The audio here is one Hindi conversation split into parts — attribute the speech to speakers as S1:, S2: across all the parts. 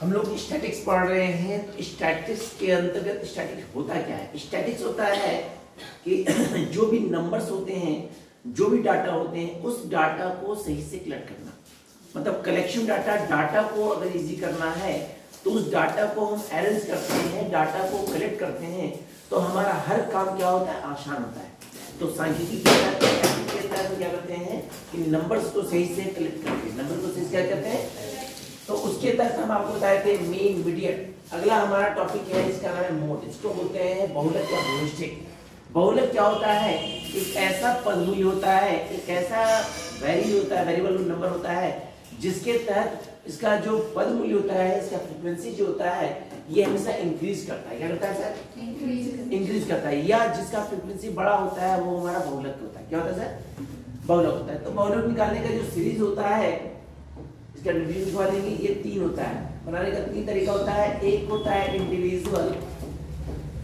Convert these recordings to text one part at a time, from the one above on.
S1: हम लोग स्टैटिक्स पढ़ रहे हैं। तो स्टैटिक्स के अंतर्गत स्टैटिक्स होता क्या है? स्टैटिक्स होता है कि जो भी नंबर्स होते हैं, जो भी डाटा होते हैं, उस डाटा को सही से कलेक्ट करना। मतलब कलेक्शन डाटा को अगर इजी करना है तो उस डाटा को हम अरेंज करते हैं, डाटा को कलेक्ट करते हैं, तो हमारा हर काम क्या होता है? आसान होता है। तो सांख्यिकी के तहत क्या करते हैं कि नंबर्स को सही से कलेक्ट करते हैं, नंबर को सही से क्या करते हैं। तो उसके तहत हम आपको बताए थे मीन, मीडियन। अगला हमारा टॉपिक है, इसका नाम है मोड। इसको बोलते हैं बहुलक या बहुनिष्ठिक। बहुलक क्या होता है? एक ऐसा पदमूल्य होता है, एक ऐसा वैल्यू होता है, वेरिएबल नंबर होता है, जिसके तहत इसका जो पद मूल्य होता है, इसका फ्रीक्वेंसी जो होता है, ये हमेशा इंक्रीज करता है। क्या करता है सर? इंक्रीज करता है। या जिसका फ्रीक्वेंसी बड़ा होता है वो हमारा बहुलक होता है। क्या होता है सर? बहुलक होता है। तो बहुलक निकालने का जो सीरीज होता है, इसका डिवीजन लिखवा देंगे। ये 3 होता है। बनाने का 3 तरीका होता है। एक होता है इंडिविजुअल,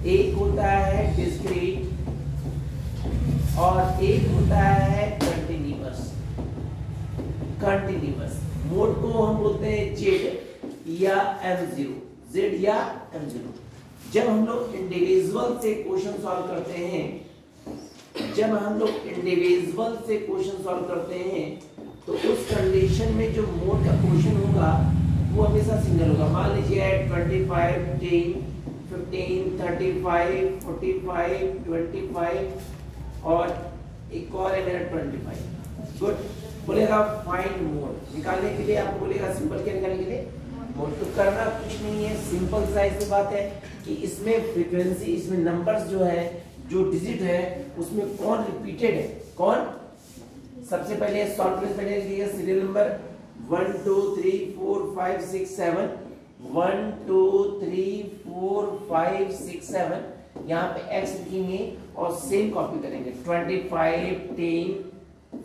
S1: एक होता है डिस्क्रीट, और एक होता है कंटिन्यूअस। कंटिन्यूअस मोड को हम बोलते हैं जेड या M0, जेड या M0। जब हम लोग इंडिविजुअल से क्वेश्चन सॉल्व करते हैं, जब हम लोग इंडिविजुअल से क्वेश्चन सॉल्व करते हैं, तो उस कंडीशन में जो मोड का क्वेश्चन होगा वो हमेशा सिंगल होगा। मान लीजिए 25, 10, 15, 35, 45, 25 और एक और है मेरा 25। गुड। बोलेगा फाइंड मोड। निकालने के लिए आपको बोलेगा सिंपल क्या निकालने के लिए? मोड। तो करना कुछ नहीं है, सिंपल साइज की बात है कि इसमें फ्रीक्वेंसी, इसमें नंबर्स जो है, जो डिजिट है, उसमें कौन रिपीटेड है, कौन सबसे पहले सॉल्व करने पहले लिखिएगा सीरियल नंबर 1 2 3 4 5 6 7 1 2 3 4 5 6 7। यहाँ पे x लिखेंगे और सेम कॉपी करेंगे। 25, 10,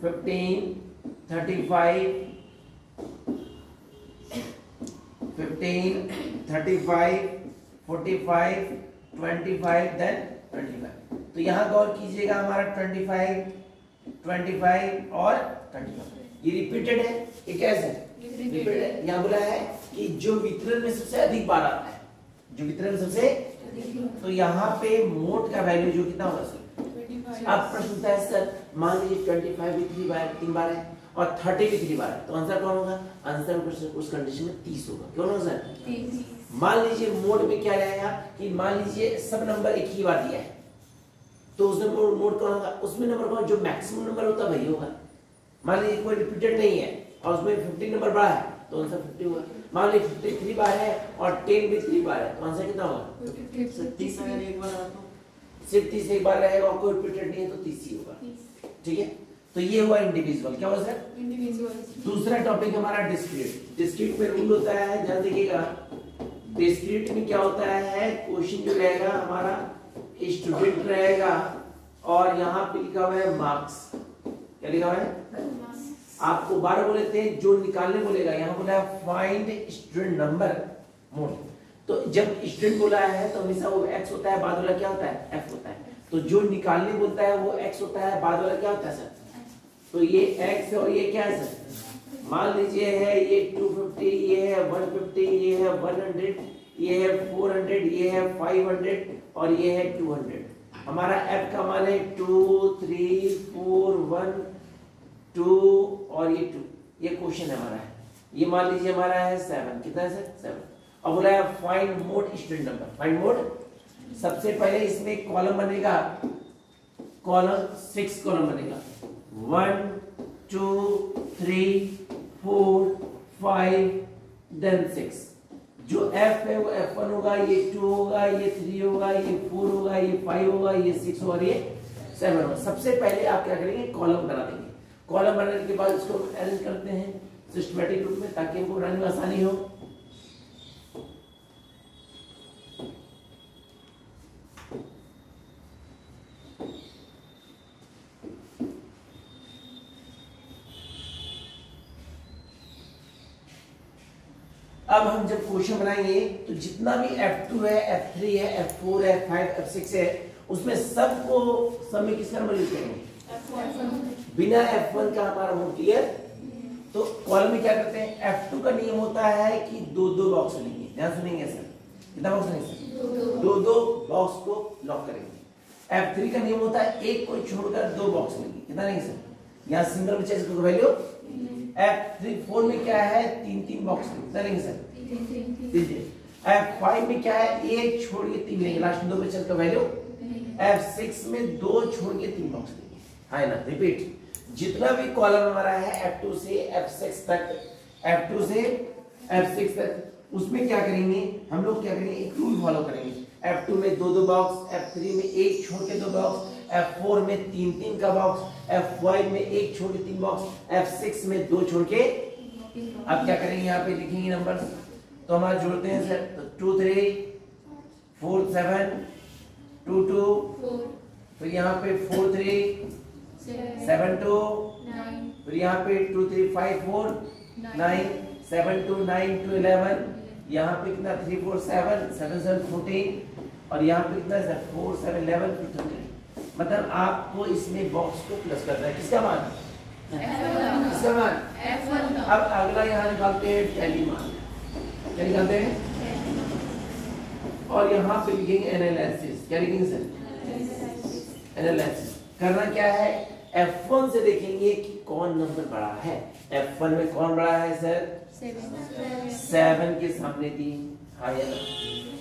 S1: 15, 35, 15, 35, 45, 25, देन 25। तो यहाँ गौर कीजिएगा, हमारा 25, 25 और 25 ये रिपीटेड है। ये कैसे रिपीटेड है? यहाँ बोला है कि जो वितरण में सबसे अधिक बार आता है, जो वितरण में सबसे, तो यहाँ पे मोड का वैल्यू जो कितना होगा सर? अब प्रश्न उठता है सर, मान लीजिए 25 भी 3 बार है और 30 भी 3 बार है, तो आंसर कौन होगा? आंसर उस कंडीशन में 30 होगा। क्यों होगा सर? 30। मान लीजिए मोड में क्या रहेगा कि मान लीजिए सब नंबर एक ही बार दिया है, तो उसमें मोड कौन होगा? उसमें नंबर कौन जो मैक्सिमम नंबर होता है वही होगा। मान लीजिए कोई रिपीटेड नहीं है और उसमें 50 नंबर बड़ा है, तो आंसर 50 होगा। मान लीजिए 53 बार है और 10 भी 3 बार है, तो आंसर कितना होगा? 30। अगर एक बार तो सिर्फ 30 एक बार रहेगा और कोई रिपीटेड नहीं है तो 30 ही होगा। ठीक है, तो ये हुआ इंडिविजुअल। क्या हुआ सर? इंडिविजुअल। दूसरा टॉपिक हमारा डिस्क्रीट। डिस्क्रीट में रूल होता है, ध्यान देखिएगा। डिस्क्रीट में क्या होता है? क्वेश्चन जो रहेगा हमारा स्टूडेंट रहेगा और यहाँ पे लिखा हुआ है मार्क्स। क्या लिखा हुआ है? आपको 12 बोले थे, जो निकालने बोलेगा यहाँ बोला है फाइंड स्टूडेंट नंबर मोड। तो जब स्टूडेंट बोला है तो हमेशा वो x होता है, बाद वाला क्या होता है? f होता है। तो जो निकालने बोलता है वो x होता है, बाद वाला क्या होता है सर? तो ये x है और ये क्या है सर? मान लीजिए है ये 250, ये है 150, ये है 100, ये है 400, ये है 500 और ये है 200। हमारा f का मान है 2, 3, 4, 1, 2 और ये 2। ये क्वेश्चन हमारा है। ये मान लीजिए हमारा है 7। कितना है सर? 7। अब बोला है find mode student number. Find mode, सबसे पहले इसमें कॉलम बनेगा, कॉलम 6 कॉलम बनेगा। 1 2 3 4 5 देन 6। जो f है वो f1 होगा, ये 2 होगा, ये 3 होगा, ये 4 होगा, ये 5 होगा, ये 6 होगा, ये 7 होगा। सबसे पहले आप क्या करेंगे? कॉलम बना देंगे। कॉलम बनाने के बाद इसको अरेंज करते हैं सिस्टमैटिक रूप में ताकि हमको बनाने में आसानी हो। अब हम जब क्वेश्चन बनाएंगे तो जितना भी F2 है, F3 है, F4 है, F5, F6 है, उसमें सबको सब में किसका नंबर यूज करेंगे? बिना F1 का हमारा मोड क्लियर। तो कॉलम में क्या करते हैं? F2 का नियम होता है कि 2-2 बॉक्स लेंगे। ध्यान सुनेंगे सर, कितना बॉक्स नहीं सर, दो बॉक्स को लॉक करेंगे। F3 का नियम होता है एक को छोड़कर दो बॉक्स लेंगे, कितना नहीं सर, यहाँ सिंगल में चेक करो वैल्यू। F3 4 में क्या है, तीन बॉक्स लेंगे, कितना लेंगे सर, तीन। F5 में क्या है, एक छोड़ के तीन लेंगे, लास्ट में दो पे चल कर वैल्यू। F6 में दो छोड़ के तीन बॉक्स लेंगे, है ना। रिपीट, जितना भी कॉलम हमारा है F2 से F6 तक, F2 से F6 तक, उसमें क्या करेंगे हम लोग, क्या करेंगे, एक रूल फॉलो करेंगे। F2 में दो बॉक्स, F3 में एक छोड़ के दो बॉक्स, F4 में तीन का बॉक्स, F5 में एक छोड़ के तीन बॉक्स, F6 में दो छोड़ के। अब क्या करेंगे, यहाँ पे लिखेंगे नंबर्स, तो हमारा जोड़ते हैं सर, तो 2 3 4 7 2 2, फिर यहाँ पे 4 3 7 2, फिर यहाँ पे 2 3 5 4 9 7 2 9 2 11, यहाँ पे कितना 3 4 7 7 7 14, और यहाँ पे कितना है 4 7 11 13। मतलब आपको इसमें बॉक्स को प्लस करना है, किसका मान, किसका मान, F1। अब अगला यहाँ निकालते हैं टैली मान, क्या निकालते हैं, और यहाँ पे लिखेंगे एनालिसिस, क्या लिखेंगे सर, एनालिसिस। करना क्या है, F1 से देखेंगे कि कौन नंबर बड़ा है। F1 में कौन बड़ा है सर, 7 के सामने 3,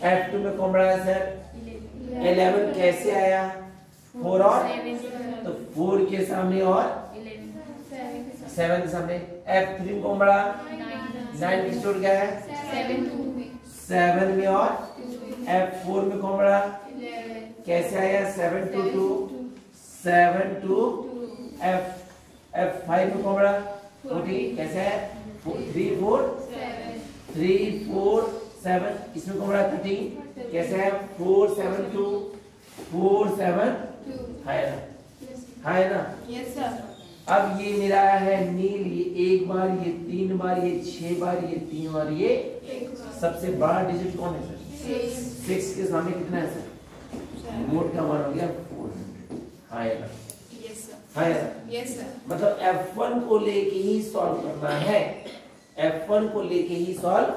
S1: F2 में कौन बड़ा है सर, 11 कैसे आया, 4 और, तो 4 के सामने और 7 के सामने। F3 में कौन बड़ा, 9 किस जोड़ गया है, 7 में, और F4 में कौन बड़ा, कैसे आया, 7 2 2 7 2, F5 में कौन बड़ा, 14 कैसे है, 3 4 7, इसमें कौन बड़ा, 13 कैसे है, 4 7 2 4 7, है ना, है ना।
S2: Yes sir.
S1: अब ये मेरा है नील, ये एक बार, ये 3 बार, ये 6 बार, ये 3 बार, ये सबसे बड़ा डिजिट कौन है सर, 6 के सामने कितना है सर, मोड का मान हो गया 400, है ना, है ना।
S2: Yes sir.
S1: मतलब F1 को लेके ही सॉल्व करना है, F1 को लेके ही सॉल्व।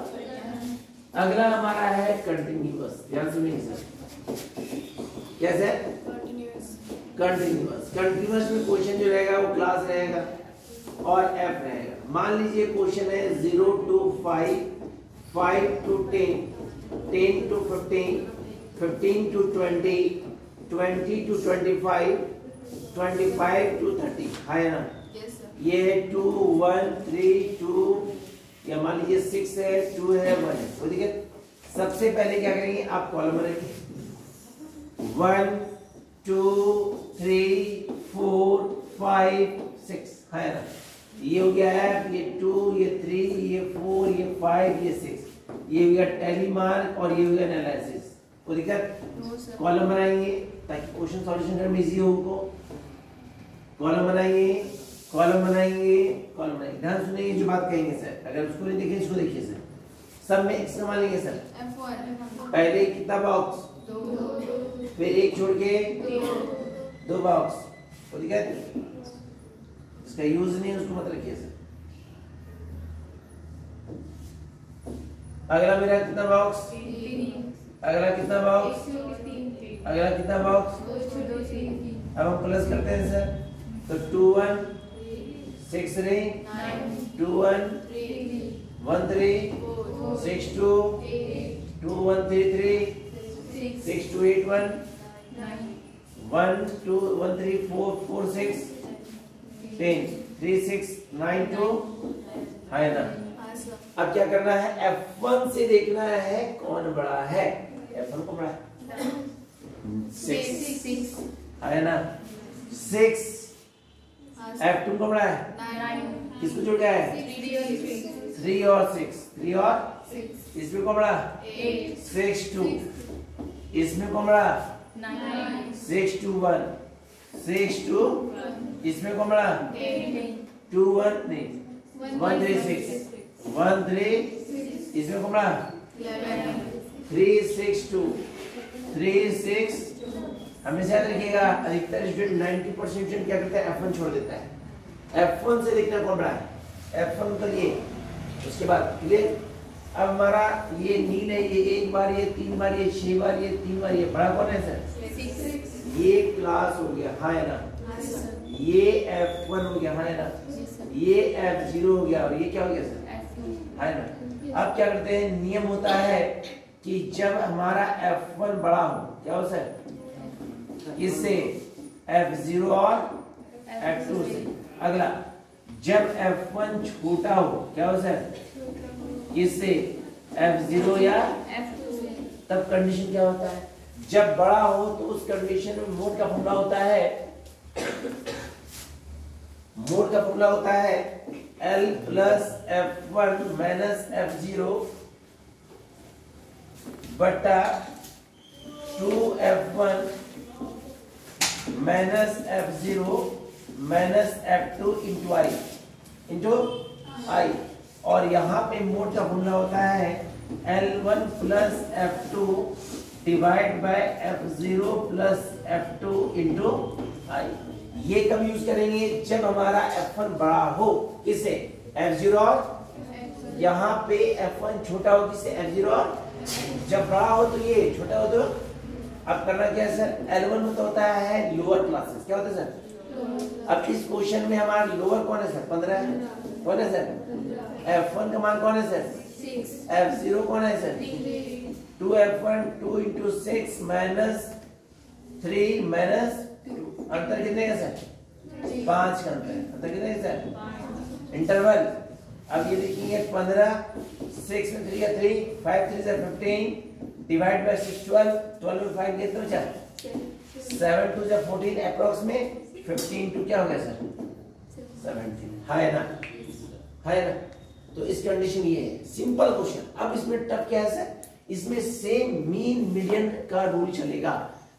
S1: अगला हमारा है कंटिन्यूअस, ध्यान सुनिए सर, कैसे, कंटिन्यूअस। कंटिन्यूअस में क्वेश्चन जो रहेगा वो क्लास रहेगा और F रहेगा। मान लीजिए क्वेश्चन है 0 to 5, 5 to 10, 10 to 15, 15 to 20, 20 to 25, 25 to 30, है ना। ये 2 1 3 2, या मान लीजिए 6 है, 2 है, 1 है, तो देखिए सबसे पहले क्या करेंगे, आप कॉलम बनाएंगे 1 2 3 4 5 6, है ना। ये हो गया है, ये 2 ये 3 ये 4 ये 5 ये 6, ये हो गया टैली मार्क, और ये हो गया एनालिसिस। कोई दिक्कत, कॉलम बनाएंगे ताकि क्वेश्चन सॉल्यूशन करने में इजी हो उनको। कॉलम बनाएंगे, कॉलम बनाएंगे, कॉलम बनाएंगे। ध्यान सुनिए जो बात कहेंगे सर, अगर उसको नहीं देखें इसको देखिए सर। सब में एक्स मान लेंगे सर, पहले कितना बॉक्स, 2, फिर एक छोड़ के 2 बॉक्स, तो दिक्कत इसका यूज नहीं है, उसको मत रखिए सर। अगला मेरा कितना बॉक्स, अगला कितना बॉक्स, अगला कितना बॉक्स, अब हम प्लस करते हैं सर, तो 2 1 6 3 2 1 1 3 6 2 2 1 3 3 6 2 8 1 1 2 1 3 4 4 6 10 3 6 9 2, है ना। अब क्या करना है, F1 से देखना है कौन बड़ा है, F1 कौन बड़ा है, 6, है ना, 6। F2 कौन बड़ा है, 9, किसको जोड़ गया है, 3 और 6, 3 और 6, इसमें कौन बड़ा, 6 2, इसमें कौन बड़ा, 6 2 1, 6 2, इसमें कौन बड़ा, 2 1 नहीं 1 3 6, 1 3, इसमें कौन बड़ा, 3 6 2, 3 6। हमेशा याद रखिएगा, अधिकतर स्टूडेंट 90% स्टूडेंट क्या करता है, F1 छोड़ देता है। F1 से देखना कौन बड़ा है, F1 मतलब ये, उसके बाद क्लियर। अब हमारा ये नील है, ये एक बार, ये 3 बार, ये 6 बार, ये 3 बार, ये बड़ा कौन है सर? ये क्लास हो गया, हाँ है ना? ये F1 हो गया, हाँ है ना? ये F0 हो गया और ये क्या हो गया सर? है ना? अब क्या करते हैं, नियम होता है कि जब हमारा F1 बड़ा हो, क्या हो सर? इससे F0 और F2 से। अगला, जब F1 छोटा हो, क्या हो सर? इससे F0 या F2 से। तब कंडीशन क्या होता है? जब बड़ा हो तो उस कंडीशन में मोड का फॉर्मूला होता है, मोड का फॉर्मूला होता है L plus F1 minus F0 बटा 2F1 minus F0 minus F2 into I। और यहाँ पे मोड का फॉर्मूला होता है L1 plus F2 divide by F0 plus F2 into I। ये कब यूज करेंगे? जब हमारा F1 बड़ा हो, किससे? F0 और यहाँ पे F1 छोटा हो, किससे? F0 और जब बड़ा हो तो ये, छोटा हो तो अब करना क्या है सर? L1 में तो होता है लोअर क्लासेस, क्या होता है सर? अब इस क्वेश्चन में हमारा लोअर कौन है सर? 15 है, कौन है सर? F1 का मान कौन है सर? 6। F0 कौन है sir? 2F1 2 into 6 minus 3 minus, अंतर कितने का सर? 5 का अंतर है। अंतर कितने का सर? इंटरवल। अब ये देखेंगे 15, 6 में 3 या 3, 5 3 से 15 डिवाइड बाय 6 12, 12 में 5 कितना बचा? 7 2 से 14 अप्रॉक्स में 15 टू क्या हो गया सर? 17, है ना? है ना? तो इस कंडीशन ये है, सिंपल क्वेश्चन। अब इसमें टफ क्या है सर? इसमें सेम मीन मीडियन का रूल चलेगा।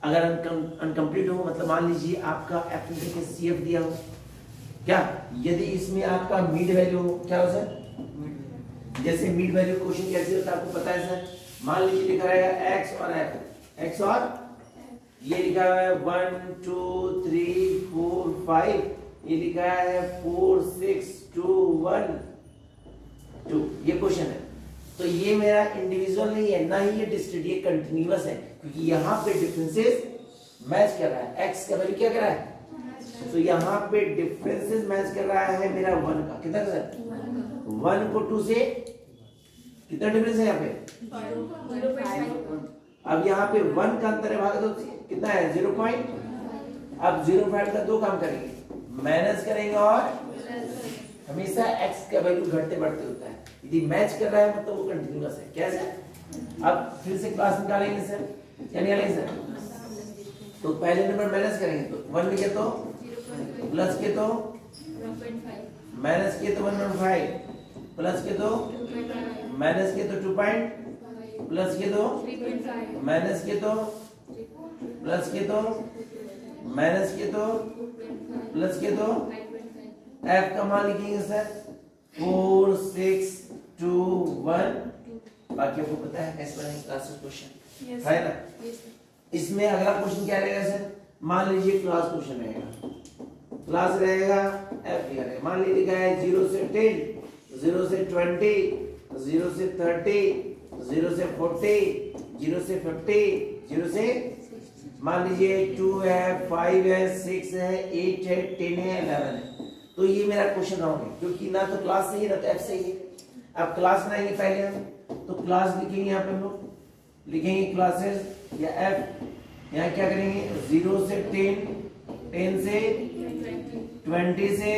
S1: अगर अनकम्प्लीट हो, मतलब मान लीजिए आपका एफिनिटी के CF दिया हो, क्या यदि इसमें आपका मिड वैल्यू हो, क्या हो सर? जैसे मिड वैल्यू क्वेश्चन कैसे होता है आपको पता है सर? मान लीजिए लिखा रहेगा x और f, x और ये लिखा हुआ है 1 2 3 4 5, ये लिखा है 4 6 2 1 2, ये क्वेश्चन है। तो ये मेरा इंडिविजुअल नहीं है, ना ही ये डिस्क्रीट, ये कंटिन्यूअस है, क्योंकि यहाँ पे डिफरेंसेस मैच कर रहा है। x का वैल्यू क्या कर रहा है? तो यहाँ पे डिफरेंसेस मैच कर रहा है मेरा 1 का, कितना सर? 1 को 2 से कितना डिफरेंस है यहाँ पे? अब यहाँ पे 1 का अंतर है, भाग दो, कितना है? 0. अब 0.5 का दो काम करेंगे, माइनस करेंगे और हमेशा x का वैल्यू घटते बढ़ते होता है। यदि मैच कर रहा है मतलब वो कंटिन्यूअस है। कैसे? अब फिर से क्लास निकालेंगे सर, क्या निकालेंगे सर? तो पहले नंबर माइनस करेंगे तो 1 लिखे तो प्लस के तो 1.5, माइनस के तो 1.5, प्लस के तो माइनस के तो 2 प्लस के तो माइनस के तो प्लस के तो माइनस के तो प्लस के तो f का मान लिखेंगे सर 4 6 2 1। बाकी आपको पता है कैसे बनाएंगे क्लासेस क्वेश्चन, है ना? इसमें अगला क्वेश्चन क्या रहेगा सर? मान लीजिए क्लास क्वेश्चन रहेगा, क्लास रहेगा f लिखा रहेगा, मान लीजिए है 0 से 10, 0 से 20, 0 से 30, 0 से 40, 0 से 50, 0 से मान लीजिए 2 है, 5 है, 6 है, 8 है, 10 है, 11 है। तो ये मेरा क्वेश्चन रॉन्ग है, क्योंकि ना तो क्लास सही है ना तो f सही है। अब क्लास बनाएंगे पहले हम, तो क्लास लिखेंगे यहाँ पे हम लोग, लिखेंगे क्लासेस या f। यहाँ क्या करेंगे? 0 से 10, 10 से 20 से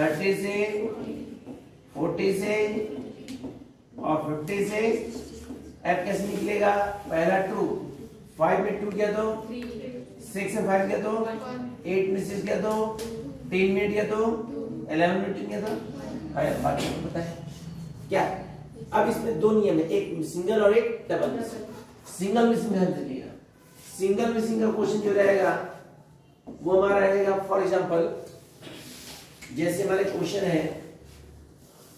S1: 30 से 40 से और 50 से f कैसे निकलेगा? पहला 2, 5 में 2 किया तो 6 में 5 किया तो 8 में 6 किया तो 10 में किया तो 11 में किया तो, बाकी आपको पता है क्या? अब इसमें दो नियम है, एक सिंगल और एक डबल। सिंगल मिसिंग ध्यान दीजिएगा, सिंगल मिसिंग का क्वेश्चन जो रहेगा वो हमारा रहेगा, फॉर एग्जांपल जैसे हमारे क्वेश्चन है,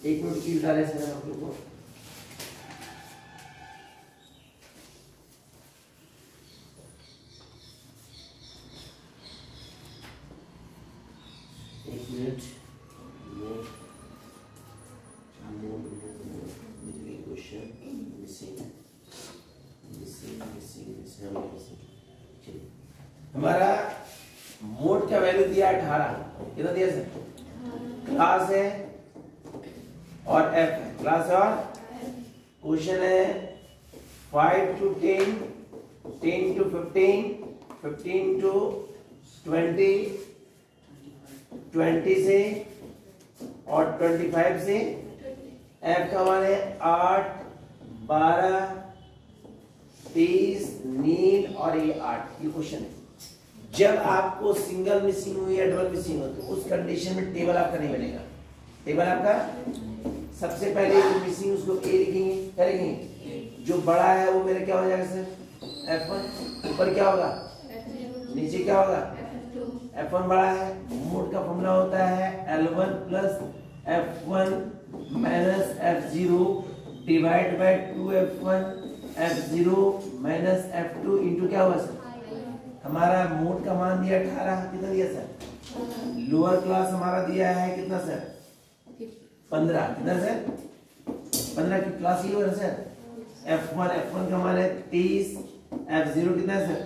S1: एक मिनट की डाले सर आप लोग को, एक मिनट, हमारा मोड का वैल्यू दिया 18, कितना दिया सर? क्लास है और एफ है, क्लास है और क्वेश्चन है 5 to 10, 10 to 15, 15 to 20, 20 से और 25 से एफ का मान है 8, 12, 30, नील और ये 8। ये क्वेश्चन है। जब आपको सिंगल मिसिंग हो या डबल मिसिंग हो तो उस कंडीशन में टेबल आपका नहीं बनेगा। टेबल आपका सबसे पहले जो मिसिंग उसको ए लिखेंगे, क्या लिखेंगे? जो बड़ा है वो मेरा क्या हो जाएगा सर? F1। ऊपर क्या होगा? नीचे क्या होगा? F1 बड़ा है। मोड का फॉर्मूला होता है L1 plus F1 minus F0 divide by 2F1 F0 minus F2 into क्या हुआ सर? हमारा मोड का मान दिया 18, कितना दिया सर? लोअर क्लास हमारा दिया है कितना सर? 15, कितना सर? 15 की क्लास ही होगा सर। F1 का मान है 30, F0 कितना है सर?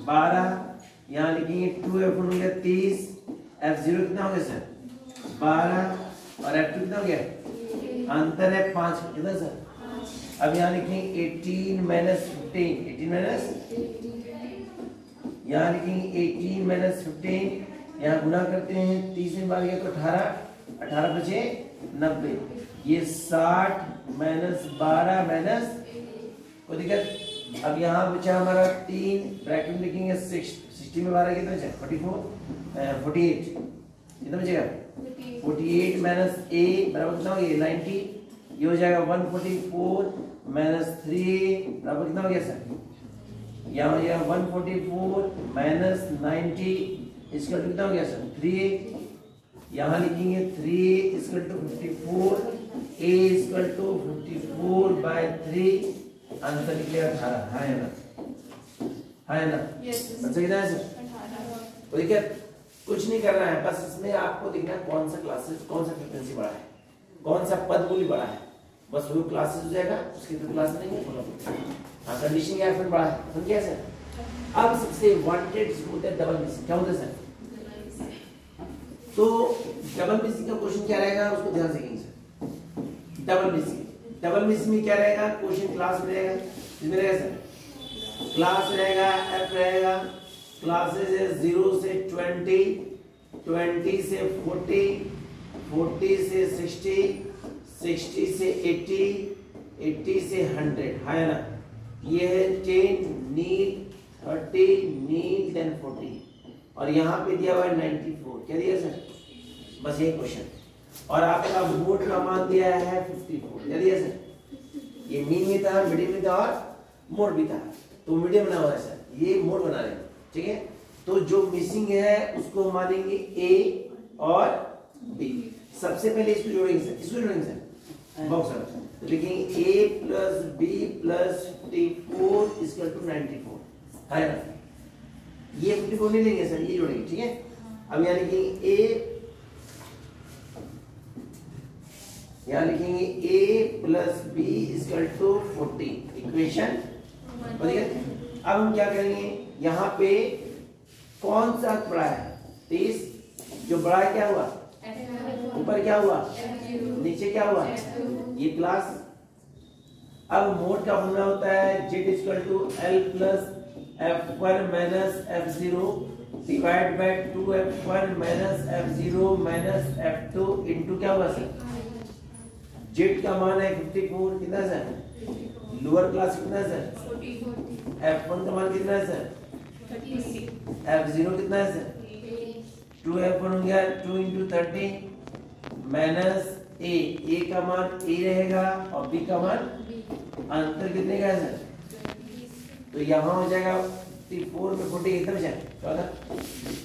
S1: 12, यहाँ लिखेंगे 2F1 हो गया 30, F0 कितना हो गया सर? 12 और F2 कितना हो गया? अंतर है 5, कितना सर? अब यहाँ लिखेंगे 18 माइनस 15, 18 माइनस, यहाँ लिखेंगे 18 माइनस 15, यहाँ गुना करते हैं 30 में बार गया तो 18, 18 बचे 90, ये 60 माइनस 12 माइनस कोई दिक्कत। अब यहाँ बचा हमारा 3, ब्रैकेट में लिखेंगे 60 में 12 कितना बचा? 48, कितना बचेगा? 48 माइनस a बराबर कितना हो गया? 90, ये हो जाएगा 144 माइनस 3 बराबर कितना हो गया सर? यहाँ हो जाएगा 144 माइनस 90 इसका कितना हो गया सर? 3। यहाँ लिखेंगे 3 equal to 54, a equal to 54 by 3, answer निकलेगा 18। है ना? है ना? अच्छा कितना है सर? तो देखिए कुछ नहीं करना है, बस इसमें आपको देखना है कौन सा क्लासेस, कौन सा फ्रीक्वेंसी बड़ा है, कौन सा पद मूल्य बड़ा है, बस वो क्लासेस हो जाएगा, उसकी तो क्लास नहीं है। हाँ, कंडीशन क्या है? बड़ा है, समझिए सर। अब सबसे वांटेड होता है डबल मिसिंग। क्या होता है सर? तो डबल मिसिंग का क्वेश्चन क्या रहेगा उसको ध्यान से कीजिए सर। डबल मिसिंग में क्या रहेगा? क्वेश्चन क्लास में रहेगा, इसमें रहेगा सर क्लास रहेगा, एफ रहेगा, क्लासेस है 0 से 20, 20 से 40, 40 से 60, 60 से 80, 80 से 100, है ना? ये है 10 नील, 30 नील, देन 40 और यहाँ पे दिया हुआ है 94। क्या दिया सर? बस ये क्वेश्चन। और आपका मोड का मान दिया है 54। क्या दिया सर? ये मीन भी था, मीडियम भी था और मोड भी था, तो मीडियम बना हुआ है सर, ये मोड बना रहे हैं, ठीक है? तो जो मिसिंग है उसको मानेंगे ए और बी। सबसे पहले इसको जोड़ेंगे सर, इसको जोड़ेंगे सर बॉक्स में, तो लिखेंगे a plus b plus 54 equal to 94, है ना? ये 54 नहीं लेंगे सर, ये जोड़ेंगे, ठीक है? अब यहाँ लिखेंगे a, यहाँ लिखेंगे a plus b equal to 40, equation. अब हम क्या करेंगे? यहाँ पे कौन सा बड़ा है? 30, जो बड़ा है क्या हुआ? ऊपर क्या हुआ? नीचे क्या हुआ? ये क्लास। अब मोड का फॉर्मूला होता है z equal to l plus f1 minus f0 divide by 2f1 minus f0 minus f2 into क्या हुआ सर? z का मान है 54, कितना सर? लोअर क्लास कितना है सर? 40। f1 का मान कितना है सर? 30। f0 कितना है सर? 2f1 हो गया 2 इंटू 30 माइनस a का मान a रहेगा और b का मान अंतर कितने का है सर? तो यहाँ हो जाएगा 54 में 40 कितना बचा? 14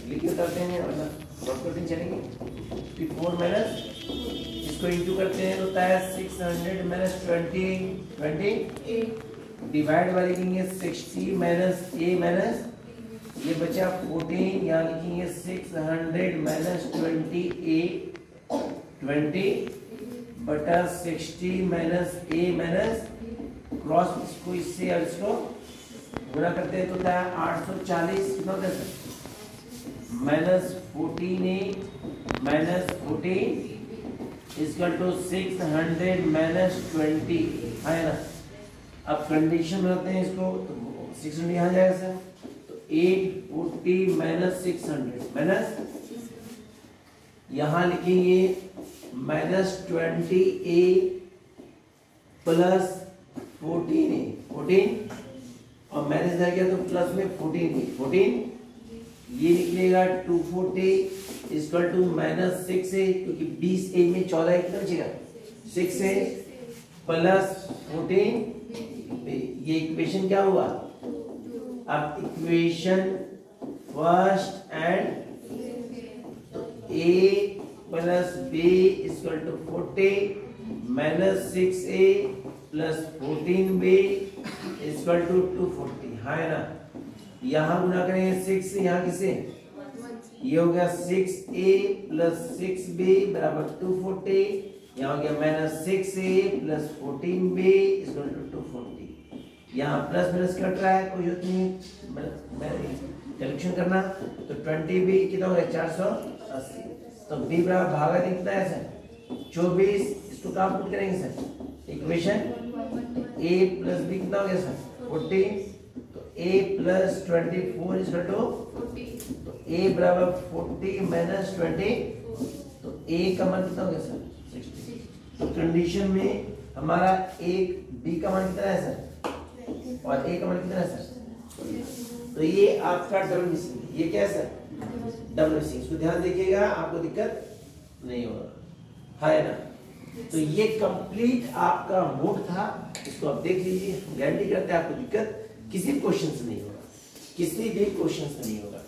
S1: लिख के उतारते हैं और डॉट करते चलेंगे। 54 माइनस इसको इंटू करते हैं तो होता है 600 माइनस 20 डिवाइड बाय लिखेंगे 60 माइनस a माइनस ये बचा 14, यहाँ लिखेंगे 600 माइनस 20 बटा 60 माइनस a माइनस क्रॉस इसको इससे और इसको गुणा करते हैं तो होता है 840, कितना होता है सर? -14a -14 इक्वल टू 600 -20 है ना। अब कंडीशन बनाते हैं इसको, तो 600 यहाँ जाएगा सर, तो 840 -600 माइनस यहाँ लिखेंगे -20a प्लस 14a 14 और माइनस आ गया तो प्लस में 14 ये निकलेगा 240 इक्वल टू -6a क्योंकि 20a में 14 कितना बचेगा 6a प्लस 14 ये इक्वेशन क्या हुआ। अब इक्वेशन फर्स्ट एंड तो a plus b equal to 40 -6a plus 14b equal to 240 है ना। यहाँ गुना करेंगे 6 से यहाँ किसे, ये हो गया 6a प्लस 6b बराबर 240, यहाँ हो गया -6a plus 14b equal to 240। यहाँ प्लस माइनस कट रहा है, कोई जरूरत नहीं कैलकुलेशन करना, तो 20b कितना हो गया 480, तो b बराबर भागा कितना है सर 24, इसको कहाँ पुट करेंगे sir equation a plus b कितना हो गया सर 40, तो a प्लस 24 इक्वल टू तो a बराबर 40 माइनस 20, तो a का मान कितना हो गया सर 60। तो कंडीशन में हमारा एक b का मान कितना है सर और a का मान कितना है सर, तो ये आपका डबल मिसिंग, ये क्या है सर डबल मिसिंग, इसको ध्यान देखिएगा आपको दिक्कत नहीं होगा है ना। तो ये कंप्लीट आपका मोड था, इसको आप देख लीजिए, गारंटी करते हैं आपको दिक्कत किसी क्वेश्चन से नहीं होगा, किसी भी क्वेश्चन से नहीं होगा।